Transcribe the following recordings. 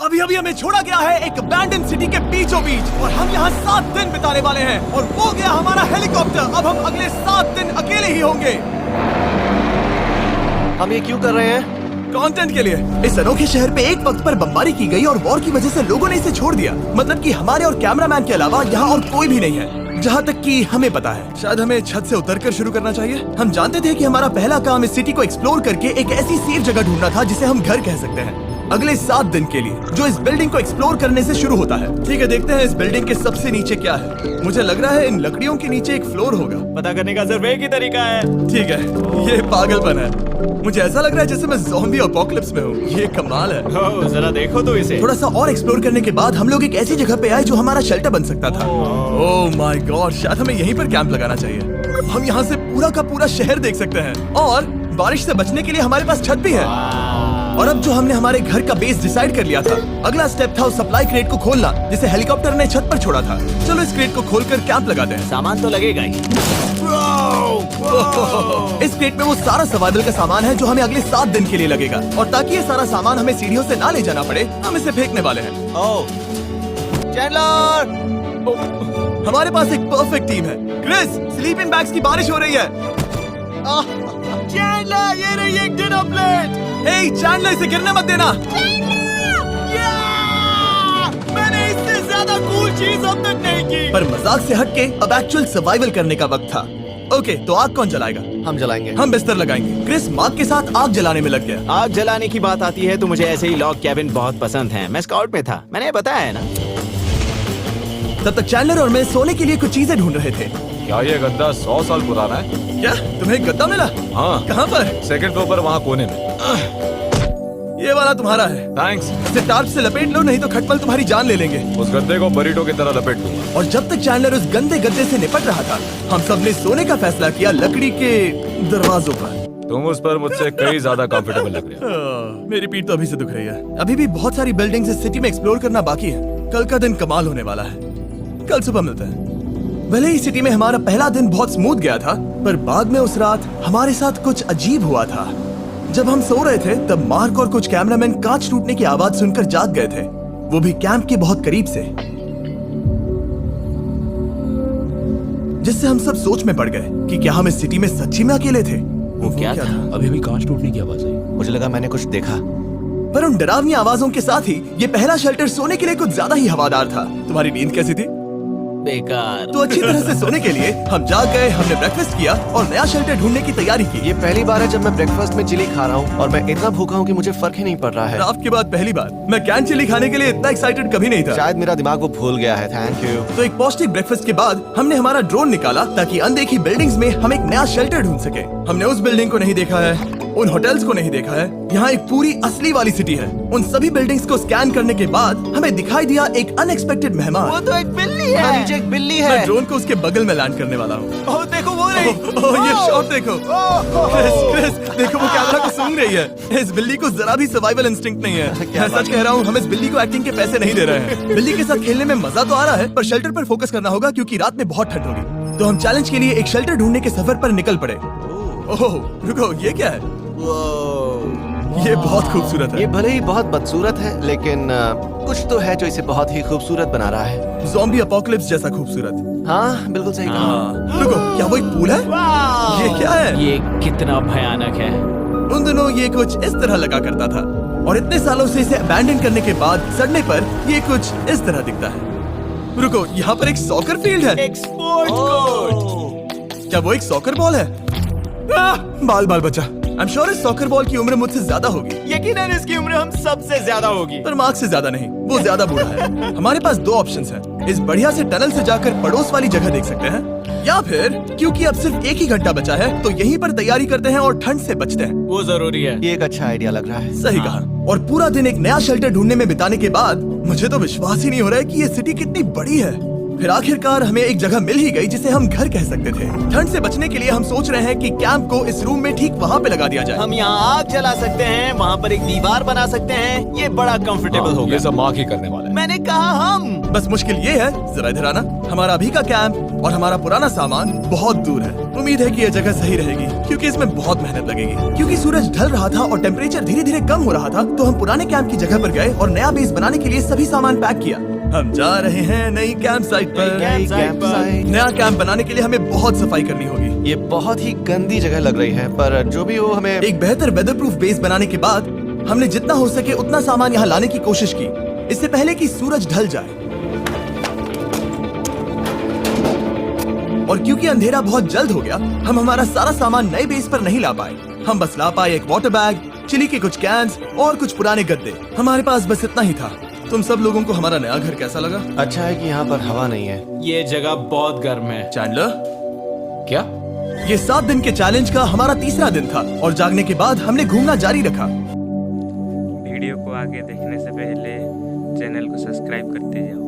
अभी अभी हमें छोड़ा गया है एक अबैंडन सिटी के बीचों बीच और हम यहाँ 7 दिन बिताने वाले हैं और वो गया हमारा हेलीकॉप्टर। अब हम अगले 7 दिन अकेले ही होंगे। हम ये क्यों कर रहे हैं? कंटेंट के लिए। इस अनोखे शहर पे एक वक्त पर बमबारी की गई और वॉर की वजह से लोगों ने इसे छोड़ दिया। मतलब कि हमारे और कैमरामैन के अलावा यहाँ और कोई भी नहीं है, जहाँ तक कि हमें पता है। शायद हमें छत से उतरकर शुरू करना चाहिए। हम जानते थे कि हमारा पहला काम इस सिटी को एक्सप्लोर करके एक ऐसी सेफ जगह ढूंढना था जिसे हम घर कह सकते हैं, अगले 7 दिन के लिए, जो इस बिल्डिंग को एक्सप्लोर करने से शुरू होता है। ठीक है, देखते हैं इस बिल्डिंग के सबसे नीचे क्या है। मुझे लग रहा है इन लकड़ियों के नीचे एक फ्लोर होगा। पता करने का सिर्फ एक ही तरीका है। ठीक है, ये पागलपन है। मुझे ऐसा लग रहा है जैसे मैं ज़ॉम्बी अपोकलिप्स में हूँ। ये कमाल है। ओह, जरा देखो तो इसे। थोड़ा सा और एक्सप्लोर करने के बाद हम लोग एक ऐसी जगह पे आए जो हमारा शेल्टर बन सकता था। ओह माय गॉड, शायद हमें यहीं पर कैंप लगाना चाहिए। हम यहाँ से पूरा का पूरा शहर देख सकते हैं और बारिश से बचने के लिए हमारे पास छत भी है। और अब जो हमने हमारे घर का बेस डिसाइड कर लिया था, अगला स्टेप था उस सप्लाई क्रेट को खोलना जिसे हेलीकॉप्टर ने छत पर छोड़ा था। चलो इस क्रेट को खोलकर कैंप लगाते हैं। सामान तो लगेगा ही। इस क्रेट में वो सारा सर्वाइवल का सामान है जो हमें अगले 7 दिन के लिए लगेगा। और ताकि ये सारा सामान हमें सीढ़ियों से ना ले जाना पड़े, हम इसे फेंकने वाले हैं। ओह, चैंडलर! हमारे पास एक परफेक्ट टीम है। क्रिस, स्लीपिंग बैग्स की बारिश हो रही है। चैंडलर, ये रही एक डिनर प्लेट। हे चैंडलर, इसे गिरने मत देना। मैंने इससे ज्यादा कूल चीज अब तक नहीं की। पर मजाक से हटके अब एक्चुअल सर्वाइवल करने का वक्त था। ओके, तो आग कौन जलाएगा? हम जलाएंगे। हम बिस्तर लगाएंगे। क्रिस मार्क के साथ आग जलाने में लग गया। आग जलाने की बात आती है तो मुझे ऐसे ही लॉग कैबिन बहुत पसंद हैं। मैं स्काउट में था, मैंने बताया है ना। तब तक चैंडलर और मैं सोने के लिए कुछ चीजें ढूंढ रहे थे। क्या ये गद्दा 100 साल पुराना है? क्या तुम्हें गद्दा मिला? हाँ। कहाँ पर? सेकंड फ्लोर पर, वहाँ कोने में। ये वाला तुम्हारा है। थैंक्स। इसे टार्प से लपेट लो, नहीं तो खटमल तुम्हारी जान ले लेंगे। उस गद्दे को बरीटो की तरह लपेट दूंगा। और जब तक चैंडलर उस गंदे गद्दे से निपट रहा था, हम सब ने सोने का फैसला किया लकड़ी के दरवाजों पर। तुम उस पर मुझसे कई ज्यादा कंफर्टेबल लग रहे हो। मेरी पीठ तो अभी से दुख रही है। अभी भी बहुत सारी बिल्डिंग्स इस सिटी में एक्सप्लोर करना बाकी है। कल का दिन कमाल होने वाला है। कल सुबह मिलते हैं। भले ही सिटी में हमारा पहला दिन बहुत स्मूथ गया था, पर बाद में उस रात हमारे साथ कुछ अजीब हुआ था। जब हम सो रहे थे तब मार्क और कुछ कैमरामैन कांच टूटने की आवाज सुनकर जाग गए थे, वो भी कैंप के बहुत करीब से, जिससे हम सब सोच में पड़ गए कि क्या हम इस सिटी में सच्ची में अकेले थे। वो क्या था? अभी भी कांच टूटने की आवाज आई। मुझे लगा मैंने कुछ देखा। पर उन डरावनी आवाजों के साथ ही ये पहला शेल्टर सोने के लिए कुछ ज्यादा ही हवादार था। तुम्हारी नींद कैसी थी? बेकार। तो अच्छी तरह से सोने के लिए हम जाग गए, हमने ब्रेकफास्ट किया और नया शेल्टर ढूंढने की तैयारी की। ये पहली बार है जब मैं ब्रेकफास्ट में चिली खा रहा हूँ और मैं इतना भूखा हूँ कि मुझे फर्क ही नहीं पड़ रहा है। रात के बाद पहली बार मैं कैन चिली खाने के लिए इतना एक्साइटेड कभी नहीं था। शायद मेरा दिमाग वो भूल गया है। Thank you. तो एक पौष्टिक ब्रेकफास्ट के बाद हमने हमारा ड्रोन निकाला ताकि अनदेखी बिल्डिंग्स में हम एक नया शेल्टर ढूंढ सके। हमने उस बिल्डिंग को नहीं देखा है, उन होटल्स को नहीं देखा है। यहाँ एक पूरी असली वाली सिटी है। उन सभी बिल्डिंग्स को स्कैन करने के बाद हमें दिखाई दिया एक अनएक्सपेक्टेड मेहमान। वो तो एक बिल्ली वहाँ है। नीचे एक बिल्ली मैं है। ड्रोन को उसके बगल में लैंड करने वाला हूँ। ओह, देखो वो रही। ओह, ये शॉट देखो। क्रिस, देखो वो कैमरा को सूंघ रही है। इस बिल्ली को जरा भी सर्वाइवल इंस्टिंक्ट नहीं है। मैं सच कह रहा हूँ, हम इस बिल्ली को एक्टिंग के पैसे नहीं दे रहे हैं। बिल्ली के साथ खेलने में मजा तो आ रहा है, पर शेल्टर पर फोकस करना होगा क्योंकि रात में बहुत ठंड होगी। तो हम चैलेंज के लिए एक शेल्टर ढूंढने के सफर पर निकल पड़े। ओह रुको, ये क्या है? ये बहुत खूबसूरत है। ये भले ही बहुत बदसूरत है, लेकिन कुछ तो है जो इसे बहुत ही खूबसूरत बना रहा है। ज़ॉम्बी अपोकलिप्स जैसा खूबसूरत। हाँ, बिल्कुल सही कहा। रुको, क्या वो एक पूल है? वाह! ये क्या है? ये कितना भयानक है। उन दिनों ये कुछ इस तरह लगा करता था और इतने सालों से इसे अबैंडन करने के बाद सड़ने पर ये कुछ इस तरह दिखता है। रुको, यहाँ पर एक सॉकर फील्ड है। एक स्पोर्ट्स कोर्ट। क्या वो एक सॉकर बॉल है? बाल बाल बचा। आई एम श्योर इस सॉकर बॉल की उम्र मुझसे ज्यादा होगी। यकीनन इसकी उम्र हम सबसे ज्यादा होगी। पर मार्क से ज्यादा नहीं, वो ज्यादा बूढ़ा है। हमारे पास 2 ऑप्शंस हैं। इस बढ़िया से टनल से जाकर पड़ोस वाली जगह देख सकते हैं, या फिर क्योंकि अब सिर्फ एक ही घंटा बचा है तो यहीं पर तैयारी करते हैं और ठंड से बचते हैं। वो जरूरी है। ये एक अच्छा आइडिया लग रहा है। सही कहा। और पूरा दिन एक नया शेल्टर ढूंढने में बिताने के बाद मुझे तो विश्वास ही नहीं हो रहा है कि ये सिटी कितनी बड़ी है। फिर आखिरकार हमें एक जगह मिल ही गई जिसे हम घर कह सकते थे। ठंड से बचने के लिए हम सोच रहे हैं कि कैंप को इस रूम में ठीक वहाँ पे लगा दिया जाए। हम यहाँ आग जला सकते हैं, वहाँ पर एक दीवार बना सकते हैं। ये बड़ा कंफर्टेबल होगा। ये सब मार्क ही करने वाला है। मैंने कहा हम। बस मुश्किल ये है, जरा इधर आना, हमारा अभी का कैंप और हमारा पुराना सामान बहुत दूर है। उम्मीद है कि यह जगह सही रहेगी क्योंकि इसमें बहुत मेहनत लगेगी। क्योंकि सूरज ढल रहा था और टेम्परेचर धीरे धीरे कम हो रहा था, तो हम पुराने कैंप की जगह पर गए और नया बेस बनाने के लिए सभी सामान पैक किया। हम जा रहे हैं नई कैंप साइट पर। Camp site. नया कैंप बनाने के लिए हमें बहुत सफाई करनी होगी। ये बहुत ही गंदी जगह लग रही है, पर जो भी हो हमें एक बेहतर वेदर प्रूफ बेस बनाने के बाद हमने जितना हो सके उतना सामान यहाँ लाने की कोशिश की, इससे पहले कि सूरज ढल जाए। और क्योंकि अंधेरा बहुत जल्द हो गया, हम हमारा सारा सामान नए बेस पर नहीं ला पाए। हम बस ला पाए एक वाटर बैग, चिली के कुछ कैंस और कुछ पुराने गद्दे। हमारे पास बस इतना ही था। तुम सब लोगों को हमारा नया घर कैसा लगा? अच्छा है कि यहाँ पर हवा नहीं है। ये जगह बहुत गर्म है। चैंडलर, क्या? ये 7 दिन के चैलेंज का हमारा तीसरा दिन था और जागने के बाद हमने घूमना जारी रखा। वीडियो को आगे देखने से पहले चैनल को सब्सक्राइब करते जाओ,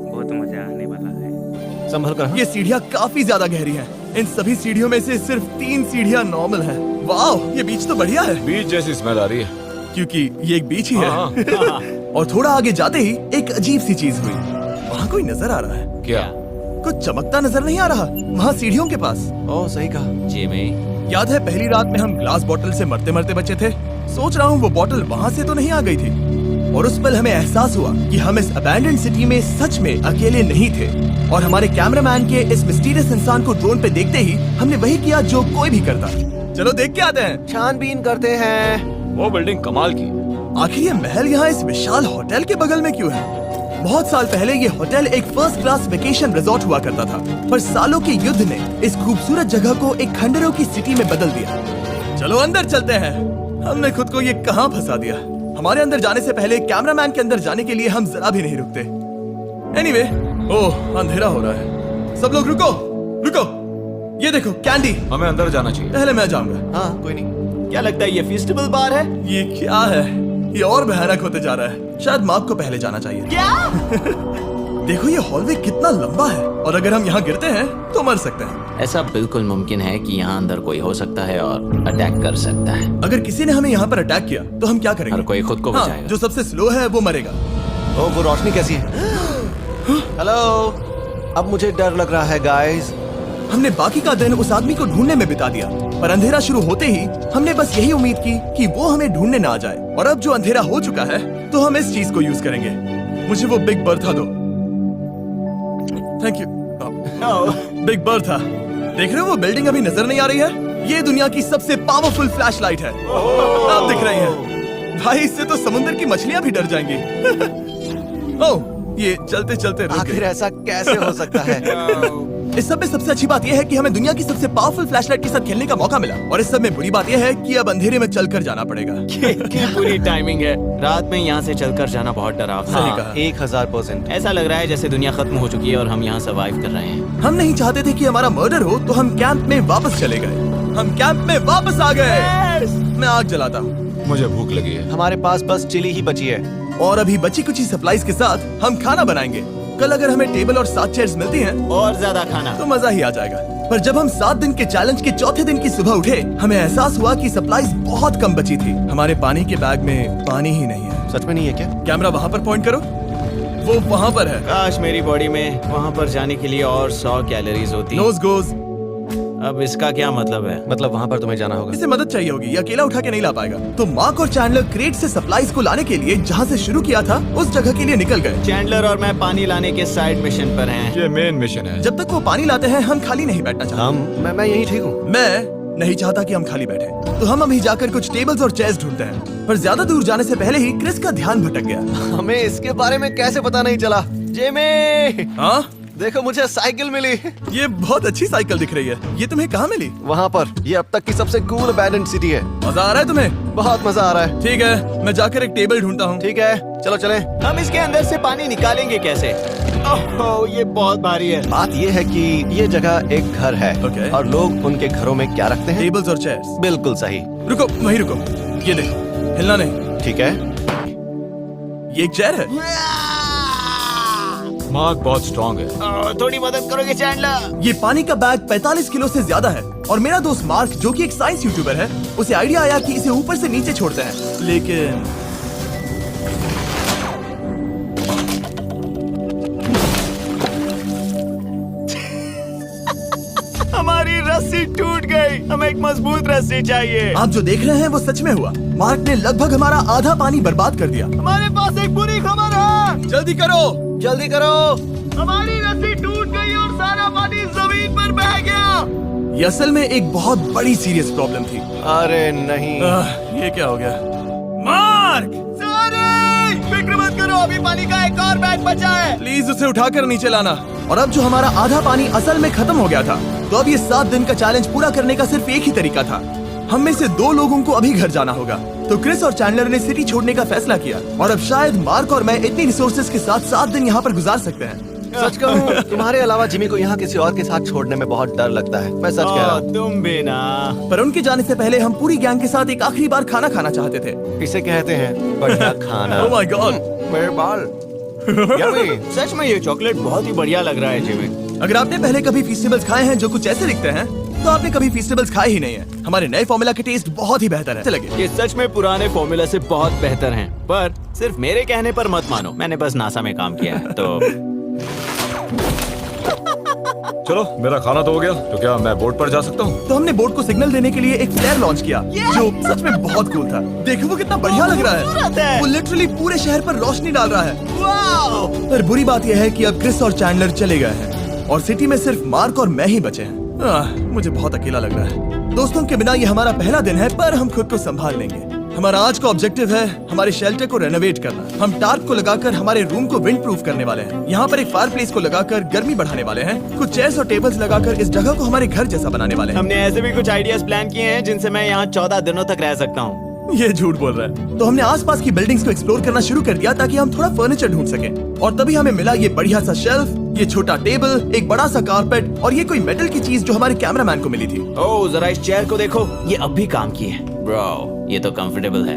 बहुत मजा आने वाला है। संभल कर हाँ? ये सीढ़ियाँ काफी ज्यादा गहरी हैं। इन सभी सीढ़ियों में से सिर्फ 3 सीढ़ियाँ नॉर्मल हैं। वाह, ये बीच तो बढ़िया है बीच जैसी स्मेल आ रही है। क्योंकि ये एक बीच ही है। हाँ। और थोड़ा आगे जाते ही एक अजीब सी चीज हुई। वहाँ कोई नजर आ रहा है। क्या? कुछ चमकता नजर नहीं आ रहा वहाँ सीढ़ियों के पास। ओह सही कहा। जिमी, याद है पहली रात में हम ग्लास बॉटल से मरते मरते बचे थे? सोच रहा हूँ वो बॉटल वहाँ से तो नहीं आ गई थी। और उस पल हमें एहसास हुआ कि हम इस अबैंडन्ड सिटी में सच में अकेले नहीं थे। और हमारे कैमरामैन के इस मिस्टीरियस इंसान को ड्रोन पे देखते ही हमने वही किया जो कोई भी करता। चलो देख के आते हैं। छानबीन करते हैं। वो बिल्डिंग कमाल की है। आखिर ये महल यहाँ इस विशाल होटल के बगल में क्यों है? बहुत साल पहले ये होटल एक फर्स्ट क्लास वेकेशन रिजॉर्ट हुआ करता था, पर सालों के युद्ध ने इस खूबसूरत जगह को एक खंडरों की सिटी में बदल दिया। चलो अंदर चलते हैं। हमने खुद को ये कहाँ फंसा दिया। हमारे अंदर जाने से पहले कैमरामैन के अंदर जाने के लिए हम जरा भी नहीं रुकते। एनीवे, ओह अंधेरा हो रहा है। सब लोग रुको, रुको। ये देखो कैंडी। हमें अंदर जाना चाहिए। पहले मैं जाऊंगा। हाँ कोई नहीं। क्या लगता है ये फेस्टिवल बार है? ये क्या है? ये और भयानक होते जा रहा है। शायद मार्क को पहले जाना चाहिए। क्या? देखो ये हॉलवे कितना लंबा है और अगर हम यहाँ गिरते हैं तो मर सकते हैं। ऐसा बिल्कुल मुमकिन है कि यहाँ अंदर कोई हो सकता है और अटैक कर सकता है। अगर किसी ने हमें यहाँ पर अटैक किया तो हम क्या करेंगे? हर कोई खुद को हाँ, बचाएगा। जो सबसे स्लो है वो मरेगा। ओह वो रोशनी कैसी है? हेलो, अब मुझे डर लग रहा है गाइस। हमने बाकी का दिन उस आदमी को ढूंढने में बिता दिया, पर अंधेरा शुरू होते ही हमने बस यही उम्मीद की कि वो हमें ढूंढने ना आ जाए। और अब जो अंधेरा हो चुका है तो हम इस चीज को यूज करेंगे। मुझे वो बिग बर्था दो। Thank you. Big Bertha. देख रहे हो वो बिल्डिंग अभी नजर नहीं आ रही है? ये दुनिया की सबसे पावरफुल फ्लैश लाइट है। आप दिख रही है भाई, इससे तो समुद्र की मछलियां भी डर जाएंगी। ओह, ये चलते चलते रुक आखिर गई। ऐसा कैसे हो सकता है? इस सब में सबसे अच्छी बात यह है कि हमें दुनिया की सबसे पावरफुल फ्लैशलाइट के साथ खेलने का मौका मिला। और इस सब में बुरी बात यह है कि अब अंधेरे में चलकर जाना पड़ेगा। क्या पूरी टाइमिंग है। रात में यहाँ से चलकर जाना बहुत डरावना सही है। कहा। 1000%। ऐसा लग रहा है जैसे दुनिया खत्म हो चुकी है और हम यहाँ सर्वाइव कर रहे हैं। हम नहीं चाहते थे कि हमारा मर्डर हो, तो हम कैंप में वापस चले गए। हम कैंप में वापस आ गए। मैं आग जलाता हूँ मुझे भूख लगी है। हमारे पास बस चिली ही बची है। और अभी बची कुछ सप्लाईज के साथ हम खाना बनाएंगे। कल अगर हमें टेबल और 7 चेयर्स मिलती हैं और ज्यादा खाना। तो मजा ही आ जाएगा। पर जब हम 7 दिन के चैलेंज के चौथे दिन की सुबह उठे, हमें एहसास हुआ कि सप्लाईज बहुत कम बची थी। हमारे पानी के बैग में पानी ही नहीं है। सच में नहीं है क्या? कैमरा वहाँ पर पॉइंट करो। वो वहाँ पर है। काश मेरी बॉडी में वहाँ पर जाने के लिए और 100 कैलोरीज होती। Nose goes. अब इसका क्या मतलब है? मतलब वहाँ पर तुम्हें जाना होगा। इसे मदद चाहिए होगी, ये अकेला उठा के नहीं ला पाएगा। तो मार्क और चैंडलर क्रेट से सप्लाईज को लाने के लिए जहाँ से शुरू किया था उस जगह के लिए निकल गए। चैंडलर और मैं पानी लाने के साइड मिशन पर हैं। ये मेन मिशन है। जब तक वो पानी लाते हैं हम खाली नहीं बैठना चाहते। मैं यही ठीक हूँ। मैं नहीं चाहता कि हम खाली बैठे, तो हम अभी जाकर कुछ टेबल्स और चेयर्स ढूंढते हैं। पर ज्यादा दूर जाने से पहले ही क्रिस का ध्यान भटक गया। हमें इसके बारे में कैसे पता नहीं चला? जेमी, हाँ, देखो मुझे साइकिल मिली। ये बहुत अच्छी साइकिल दिख रही है। ये तुम्हें कहाँ मिली? वहाँ पर। ये अब तक की सबसे कूल अबैंडन्ड सिटी है। मजा आ रहा है तुम्हें? बहुत मजा आ रहा है। ठीक है, मैं जाकर एक टेबल ढूंढता हूँ। ठीक है, चलो चलें। हम इसके अंदर से पानी निकालेंगे कैसे? ओह, ये बहुत भारी है। बात ये है कि ये जगह एक घर है। Okay. और लोग उनके घरों में क्या रखते हैं? टेबल्स और चेयर्स। बिल्कुल सही। रुको, वहीं रुको। ये देखो, हिलना नहीं। ठीक है। ये एक चेयर है। मार्क बहुत स्ट्रांग है। थोड़ी मदद करोगे चैंडलर? ये पानी का बैग 45 किलो से ज्यादा है। और मेरा दोस्त मार्क, जो कि एक साइंस यूट्यूबर है, उसे आइडिया आया कि इसे ऊपर से नीचे छोड़ते हैं। लेकिन हमारी रस्सी टूट एक मजबूत रस्सी चाहिए। आप जो देख रहे हैं वो सच में हुआ। मार्क ने लगभग हमारा आधा पानी बर्बाद कर दिया। हमारे पास एक बुरी खबर है। जल्दी करो। जल्दी करो। हमारी रस्सी टूट गई और सारा पानी जमीन पर बह गया। ये असल में एक बहुत बड़ी सीरियस प्रॉब्लम थी। अरे नहीं। ये क्या हो गया? मार्क, फिक्र मत करो, अभी पानी का एक और बैग बचा है। प्लीज उसे उठाकर नीचे लाना। और अब जो हमारा आधा पानी असल में खत्म हो गया था, तो अब ये 7 दिन का चैलेंज पूरा करने का सिर्फ एक ही तरीका था। हम में से 2 लोगों को अभी घर जाना होगा। तो क्रिस और चैंडलर ने सिटी छोड़ने का फैसला किया और अब शायद मार्क और मैं इतनी रिसोर्सेज के साथ 7 दिन यहाँ पर गुजार सकते हैं। सच कहूँ, तुम्हारे अलावा जिमी को यहाँ किसी और के साथ छोड़ने में बहुत डर लगता है। मैं सच कह रहा हूँ। तुम भी ना। पर उनके जाने से पहले हम पूरी गैंग के साथ एक आखिरी बार खाना खाना चाहते थे। इसे कहते हैं बढ़िया खाना। ओह माय गॉड, मेरे बाल। यम्मी। सच में ये चॉकलेट बहुत ही बढ़िया लग रहा है जिमी। अगर आपने पहले कभी फीस्टेबल्स खाए हैं जो कुछ ऐसे दिखते हैं, तो आपने कभी फीस्टेबल्स खाए ही नहीं है। हमारे नए फॉर्मूला के टेस्ट बहुत ही बेहतर है। लगे ये सच में पुराने फॉर्मूला से बहुत बेहतर हैं। पर सिर्फ मेरे कहने पर मत मानो, मैंने बस नासा में काम किया है। तो चलो मेरा खाना तो हो गया, तो क्या मैं बोट पर जा सकता हूँ? तो हमने बोट को सिग्नल देने के लिए एक फ्लेयर लॉन्च किया, जो सच में बहुत कूल था। देखो वो कितना बढ़िया लग रहा है। वो लिटरली पूरे शहर पर रोशनी डाल रहा है। पर बुरी बात यह है कि अब क्रिस और चैंडलर चले गए हैं और सिटी में सिर्फ मार्क और मैं ही बचे हैं। मुझे बहुत अकेला लग रहा है। दोस्तों के बिना ये हमारा पहला दिन है, पर हम खुद को संभाल लेंगे। हमारा आज का ऑब्जेक्टिव है हमारे शेल्टर को रेनोवेट करना। हम टार्प को लगाकर हमारे रूम को विंड प्रूफ करने वाले हैं। यहाँ पर एक फायर प्लेस को लगाकर गर्मी बढ़ाने वाले हैं। कुछ चेयर्स और टेबल्स लगाकर इस जगह को हमारे घर जैसा बनाने वाले हैं। हमने ऐसे भी कुछ आइडियाज प्लान किए हैं जिनसे मैं यहाँ 14 दिनों तक रह सकता हूँ। ये झूठ बोल रहा है। तो हमने आसपास की बिल्डिंग्स को एक्सप्लोर करना शुरू कर दिया ताकि हम थोड़ा फर्नीचर ढूंढ सकें। और तभी हमें मिला ये बढ़िया सा शेल्फ, ये छोटा टेबल, एक बड़ा सा कारपेट और ये कोई मेटल की चीज जो हमारे कैमरामैन को मिली थी। ओह, जरा इस चेयर को देखो, ये अब भी काम की है। ब्रो, ये तो कंफर्टेबल है।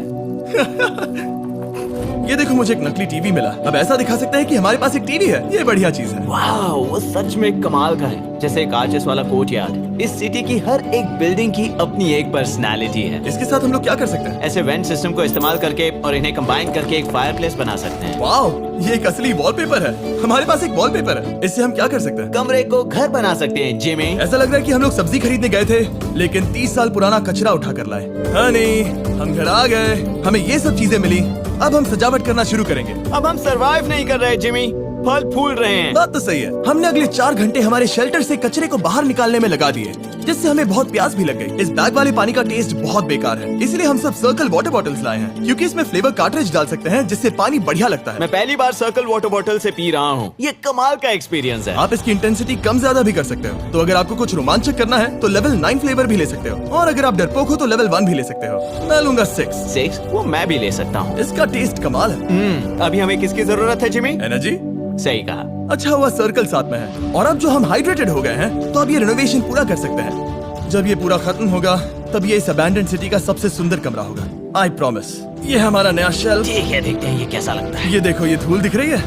ये देखो, मुझे एक नकली टीवी मिला। अब ऐसा दिखा सकते हैं कि हमारे पास एक टीवी है। ये बढ़िया चीज है। वाह, वो सच में कमाल का है। जैसे एक आर्चेस वाला कोर्टयार्ड। इस सिटी की हर एक बिल्डिंग की अपनी एक पर्सनालिटी है। इसके साथ हम लोग क्या कर सकते हैं? ऐसे वेंट सिस्टम को इस्तेमाल करके और इन्हें कंबाइन करके एक फायरप्लेस बना सकते हैं। वाओ, ये एक असली वॉलपेपर है। हमारे पास एक वॉलपेपर है। इससे हम क्या कर सकते हैं? कमरे को घर बना सकते हैं जिमी। ऐसा लग रहा है कि हम लोग सब्जी खरीदने गए थे, लेकिन 30 साल पुराना कचरा उठा कर लाए। हनी, हम घर आ गए। हमें ये सब चीजें मिली। अब हम सजावट करना शुरू करेंगे। अब हम सरवाइव नहीं कर रहे जिमी, फल फूल रहे हैं। बात तो सही है। हमने अगले 4 घंटे हमारे शेल्टर से कचरे को बाहर निकालने में लगा दिए, जिससे हमें बहुत प्यास भी लग गई। इस बैग वाले पानी का टेस्ट बहुत बेकार है, इसलिए हम सब सर्कल वाटर बॉटल्स लाए हैं, क्योंकि इसमें फ्लेवर कार्ट्रिज डाल सकते हैं, जिससे पानी बढ़िया लगता है। मैं पहली बार सर्कल वाटर बॉटल से पी रहा हूँ। ये कमाल का एक्सपीरियंस है। आप इसकी इंटेंसिटी कम ज्यादा भी कर सकते हो। तो अगर आपको कुछ रोमांचक करना है तो लेवल 9 फ्लेवर भी ले सकते हो, और अगर आप डरपोक हो तो लेवल 1 भी ले सकते हो। मैं लूंगा 6। वो मैं भी ले सकता हूँ। इसका टेस्ट कमाल है। अभी हमें किसकी जरूरत है जिमी? एनर्जी। सही कहा। अच्छा हुआ सर्कल साथ में है। और अब जो हम हाइड्रेटेड हो गए हैं, तो अब ये रिनोवेशन पूरा कर सकते हैं। जब ये पूरा खत्म होगा, तब ये इस अबैंडन्ड सिटी का सबसे सुंदर कमरा होगा। I promise. ये हमारा नया शेल्फ। ठीक है, देखते हैं ये कैसा लगता है। ये देखो, ये धूल दिख रही है।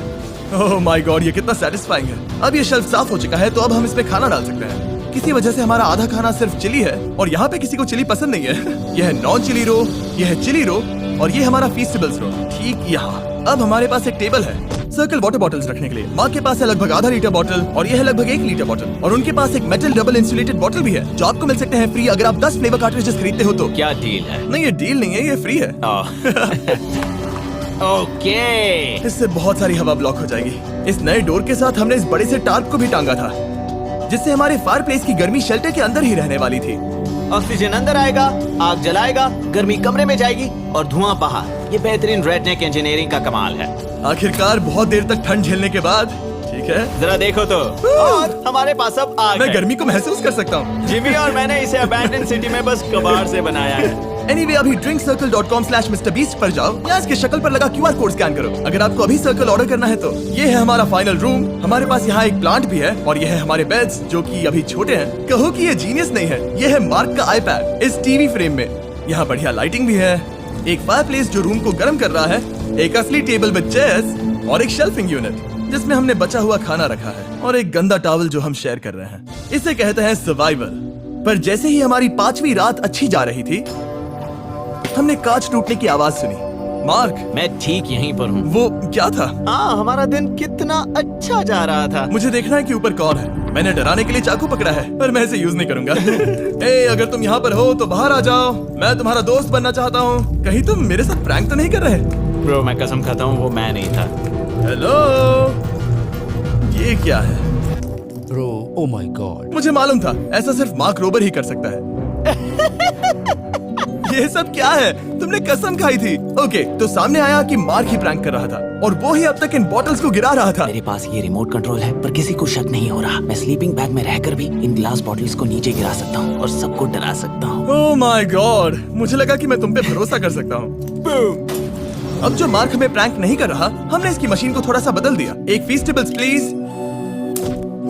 ओह माय गॉड, ये कितना सेटिस्फाइंग है। अब ये शेल्फ साफ हो चुका है, तो अब हम इसमें खाना डाल सकते हैं। किसी वजह से हमारा आधा खाना सिर्फ चिली है, और यहाँ पे किसी को चिली पसंद नहीं है। यह है नॉन चिली रो, यह है चिली रो, और ये हमारा फीस्टेबल्स रो, ठीक यहाँ। अब हमारे पास एक टेबल है सर्कल वाटर बॉटल्स रखने के लिए। माँ के पास है लगभग आधा लीटर बॉटल, और यह है लगभग 1 लीटर बॉटल, और उनके पास एक मेटल डबल इंसुलेटेड बॉटल भी है, जो आपको मिल सकते हैं फ्री अगर आप 10 फ्लेवर कार्ट्रिजेस खरीदते हो तो। क्या डील है? नहीं, ये डील नहीं है, ये फ्री है। ओके। इससे बहुत सारी हवा ब्लॉक हो जाएगी। इस नए डोर के साथ हमने इस बड़े से टार्प को भी टांगा था, जिससे हमारे फायर प्लेस की गर्मी शेल्टर के अंदर ही रहने वाली थी। ऑक्सीजन अंदर आएगा, आग जलाएगा, गर्मी कमरे में जाएगी और धुआं बाहर। ये बेहतरीन रेडनेक इंजीनियरिंग का कमाल है। आखिरकार बहुत देर तक ठंड झेलने के बाद, ठीक है, जरा देखो तो, और हमारे पास अब आग मैं है। गर्मी को महसूस कर सकता हूँ। जिमी और मैंने इसे अबैंडन सिटी में बस कबाड़ से बनाया है। Anyway, अभी drinkcircle.com/MrBeast पर जाओ या इसके शक्ल पर लगा QR कोड स्कैन करो। अगर आपको अभी सर्कल ऑर्डर करना है तो ये है हमारा फाइनल रूम। हमारे पास यहाँ एक प्लांट भी है, और ये है हमारे बेड्स, जो कि अभी छोटे हैं। कहो कि ये जीनियस नहीं है। ये है मार्क का आईपैड इस टीवी फ्रेम में। यहाँ बढ़िया लाइटिंग भी है, एक फायर प्लेस जो रूम को गर्म कर रहा है, एक असली टेबल विद चेयर्स, और एक शेल्फिंग यूनिट जिसमें हमने बचा हुआ खाना रखा है, और एक गंदा टॉवल जो हम शेयर कर रहे हैं। इसे कहते हैं सर्वाइवल। पर जैसे ही हमारी 5वीं रात अच्छी जा रही थी, हमने कांच टूटने की आवाज सुनी। मार्क, मैं ठीक यहीं पर हूँ। वो क्या था? हाँ, हमारा दिन कितना अच्छा जा रहा था। मुझे देखना है कि ऊपर कौन है। मैंने डराने के लिए चाकू पकड़ा है, पर मैं इसे यूज नहीं करूंगा। ए, अगर तुम यहाँ पर हो तो बाहर आ जाओ। मैं तुम्हारा दोस्त बनना चाहता हूँ। कहीं तुम मेरे साथ प्रैंक तो नहीं कर रहे? ब्रो, मैं कसम खाता हूँ वो मैं नहीं था। हेलो, ये क्या है? Bro, oh my God. मुझे मालूम था ऐसा सिर्फ मार्क रोबर ही कर सकता है। ये सब क्या है? तुमने कसम खाई थी। ओके, तो सामने आया कि मार्क ही प्रैंक कर रहा था और वो ही अब तक इन बॉटल्स को गिरा रहा था। मेरे पास ये रिमोट कंट्रोल है, पर किसी को शक नहीं हो रहा। मैं स्लीपिंग बैग में रहकर भी इन ग्लास बॉटल्स को नीचे गिरा सकता हूँ और सबको डरा सकता हूँ। ओह माय गॉड, मुझे लगा कि मैं तुम पे भरोसा कर सकता हूँ। अब जो मार्क हमें प्रैंक नहीं कर रहा, हमने इसकी मशीन को थोड़ा सा बदल दिया। एक फीस्टेबल्स प्लीज।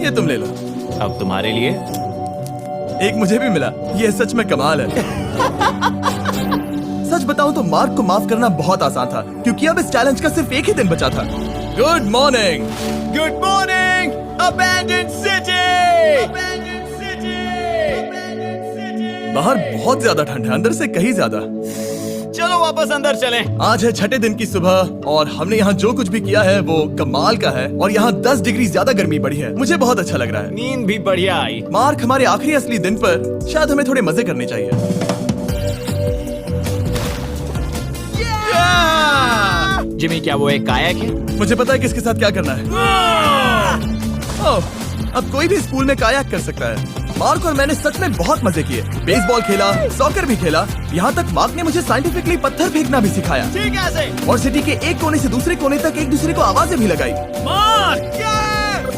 ये तुम ले लो। अब तुम्हारे लिए एक मुझे भी मिला। ये सच में कमाल है। सच बताऊं तो मार्क को माफ करना बहुत आसान था, क्योंकि अब इस चैलेंज का सिर्फ एक ही दिन बचा था। Good morning. Good morning abandoned city. बाहर बहुत ज्यादा ठंड है, अंदर से कहीं ज्यादा। चलो वापस अंदर चलें। आज है छठे दिन की सुबह और हमने यहाँ जो कुछ भी किया है वो कमाल का है और यहाँ 10 डिग्री ज्यादा गर्मी बढ़ी है। मुझे बहुत अच्छा लग रहा है। नींद भी बढ़िया आई। मार्क, हमारे आखिरी असली दिन पर शायद हमें थोड़े मजे करने चाहिए। जिमी, क्या वो एक कायाक है? मुझे पता है किसके साथ क्या करना है। ओह, अब कोई भी स्कूल में कायाक कर सकता है। मार्क और मैंने सच में बहुत मजे किए। बेसबॉल खेला, सॉकर भी खेला। यहाँ तक मार्क ने मुझे साइंटिफिकली पत्थर फेंकना भी सिखाया। ठीक है। और सिटी के एक कोने से दूसरे कोने तक एक दूसरे को आवाजें भी लगाई। मार्क,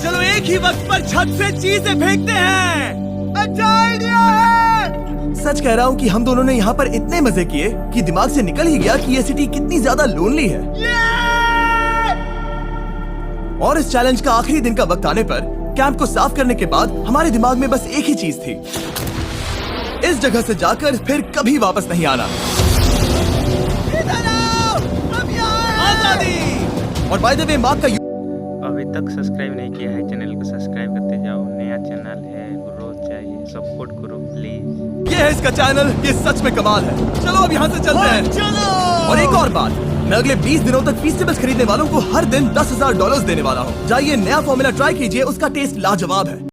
चलो एक ही वक्त पर छत से चीजें फेंकते हैं। अच्छा आइडिया है। सच कह रहा हूँ कि हम दोनों ने यहाँ पर इतने मजे किए कि दिमाग से निकल ही गया कि ये सिटी कितनी ज्यादा लोनली है। और इस चैलेंज का आखिरी दिन का वक्त आने पर कैंप को साफ करने के बाद हमारे दिमाग में बस एक ही चीज थी, इस जगह से जाकर फिर कभी वापस नहीं आना। आजादी। और बाय द वे, मार्क का अभी तक सब्सक्राइब नहीं किया है चैनल को सब्सक्राइब करते जाओ। नया चैनल है, ग्रोथ चाहिए, सपोर्ट करो प्लीज। ये है इसका चैनल। ये सच में कमाल है। चलो अब यहाँ से चलते हैं। चलो। और एक और बात, मैं अगले 20 दिनों तक फीस्टेबल्स खरीदने वालों को हर दिन $10,000 देने वाला हूँ। जाइए, नया फॉर्मूला ट्राई कीजिए, उसका टेस्ट लाजवाब है।